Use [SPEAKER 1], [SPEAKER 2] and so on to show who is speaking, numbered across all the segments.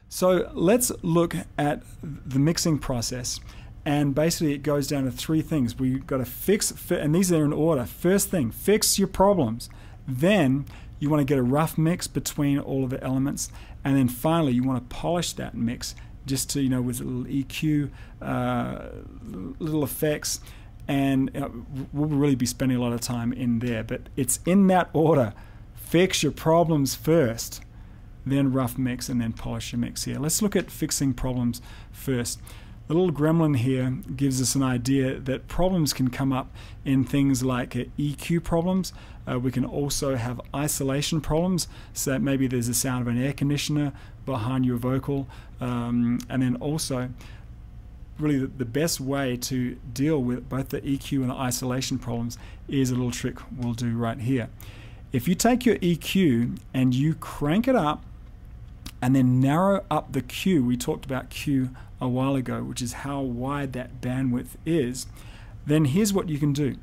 [SPEAKER 1] So let's look at the mixing process, and basically it goes down to three things. We've got to fix, and these are in order. First thing, fix your problems. Then you want to get a rough mix between all of the elements, and then finally you want to polish that mix just to, with a little EQ, little effects, and we'll really be spending a lot of time in there, but it's in that order. Fix your problems first, then rough mix, and then polish your mix here. Let's look at fixing problems first. The little gremlin here gives us an idea that problems can come up in things like EQ problems. We can also have isolation problems, so that maybe there's the sound of an air conditioner behind your vocal, and then also really the best way to deal with both the EQ and the isolation problems is a little trick we'll do right here. If you take your EQ and you crank it up and then narrow up the Q, we talked about Q a while ago, which is how wide that bandwidth is, then here's what you can do.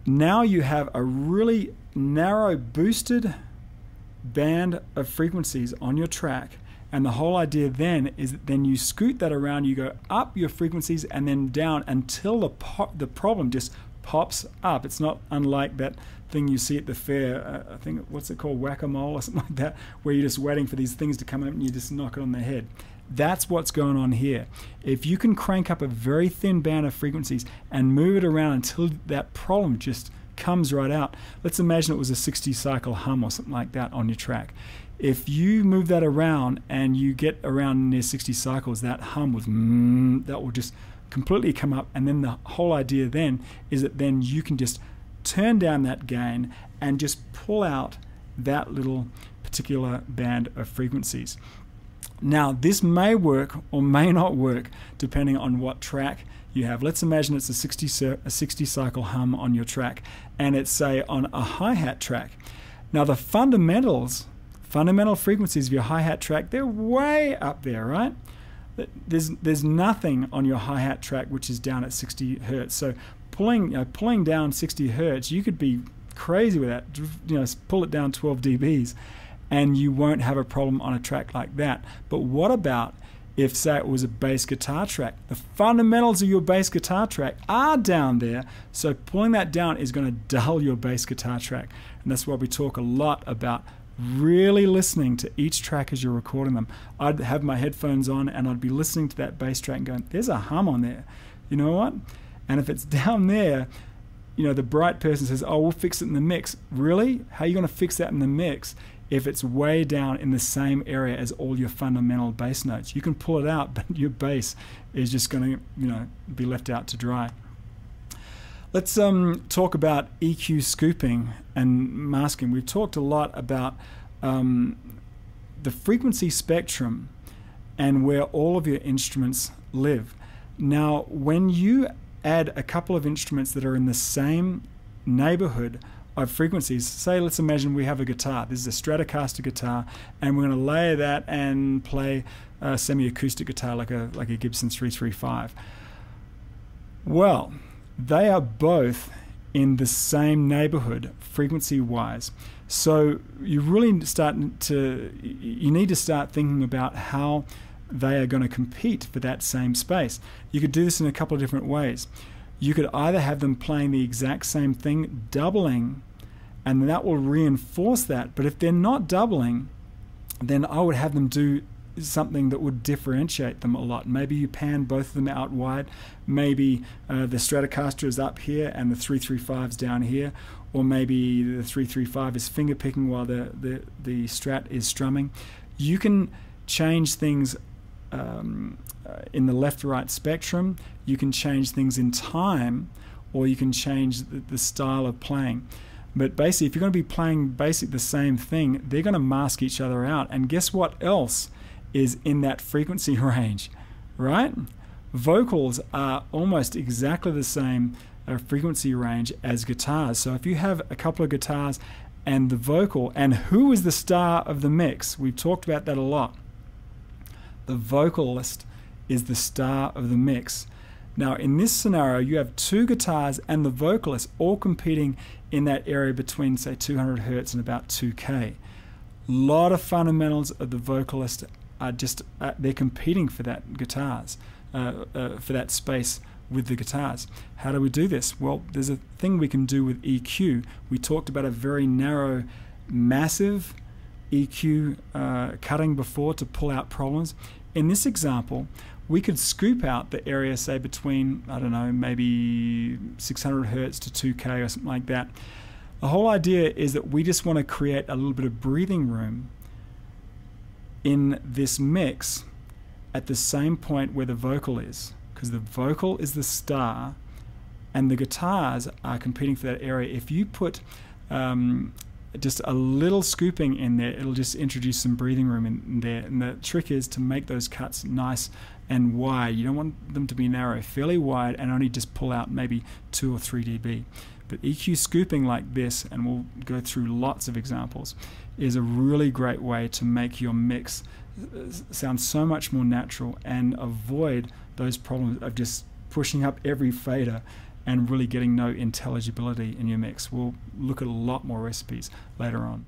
[SPEAKER 1] Now you have a really narrow boosted band of frequencies on your track, and the whole idea then is that then you scoot that around, you go up your frequencies and then down until the problem just pops up. It's not unlike that thing you see at the fair, I think, what's it called, whack-a-mole or something like that, where you're just waiting for these things to come up and you just knock it on the head. That's what's going on here. If you can crank up a very thin band of frequencies and move it around until that problem just comes right out. Let's imagine it was a 60 cycle hum or something like that on your track. If you move that around and you get around near 60 cycles, that hum with that will just completely come up, and then the whole idea then is that then you can just turn down that gain and just pull out that little particular band of frequencies. Now this may work or may not work depending on what track you have. Let's imagine it's a 60 cycle hum on your track, and it's, say, on a hi-hat track. Now the fundamental frequencies of your hi-hat track, they're way up there, right? There's nothing on your hi-hat track which is down at 60 hertz. So pulling down 60 hertz, you could be crazy with that. Pull it down 12 dBs, and you won't have a problem on a track like that. But what about if, say, it was a bass guitar track? The fundamentals of your bass guitar track are down there, so pulling that down is going to dull your bass guitar track. And that's why we talk a lot about really listening to each track as you're recording them. I'd have my headphones on and I'd be listening to that bass track and going, there's a hum on there. You know what? And if it's down there, the bright person says, oh, we'll fix it in the mix. Really? How are you going to fix that in the mix if it's way down in the same area as all your fundamental bass notes? You can pull it out, but your bass is just going to be left out to dry. Let's talk about EQ scooping and masking. We've talked a lot about the frequency spectrum and where all of your instruments live. Now, when you add a couple of instruments that are in the same neighborhood of frequencies, say, let's imagine we have a guitar. This is a Stratocaster guitar, and we're going to layer that and play a semi-acoustic guitar like a Gibson 335. Well, they are both in the same neighborhood frequency-wise. So you really need to start thinking about how they are going to compete for that same space. You could do this in a couple of different ways. You could either have them playing the exact same thing, doubling, and that will reinforce that. But if they're not doubling, then I would have them do something that would differentiate them a lot. Maybe you pan both of them out wide. Maybe the Stratocaster is up here and the 335 is down here, or maybe the 335 is finger picking while the Strat is strumming. You can change things in the left-right spectrum. You can change things in time, or you can change the style of playing. But basically, if you're going to be playing the same thing, they're going to mask each other out. And guess what else is in that frequency range, right? Vocals are almost exactly the same frequency range as guitars. So if you have a couple of guitars and the vocal, and who is the star of the mix? We've talked about that a lot. The vocalist is the star of the mix. Now in this scenario, you have two guitars and the vocalist all competing in that area between, say, 200 hertz and about 2K. Lot of fundamentals of the vocalist are just they're competing for that guitars, for that space with the guitars. How do we do this? Well, there's a thing we can do with EQ. We talked about a very narrow, massive EQ cutting before to pull out problems. In this example, we could scoop out the area, say between, I don't know, maybe 600 hertz to 2K or something like that. The whole idea is that we just want to create a little bit of breathing room in this mix at the same point where the vocal is, because the vocal is the star and the guitars are competing for that area. If you put just a little scooping in there, it'll just introduce some breathing room in there. And the trick is to make those cuts nice and wide. You don't want them to be narrow, fairly wide, and only just pull out maybe 2 or 3 dB. But EQ scooping like this, and we'll go through lots of examples, is a really great way to make your mix sound so much more natural and avoid those problems of just pushing up every fader and really getting no intelligibility in your mix. We'll look at a lot more recipes later on.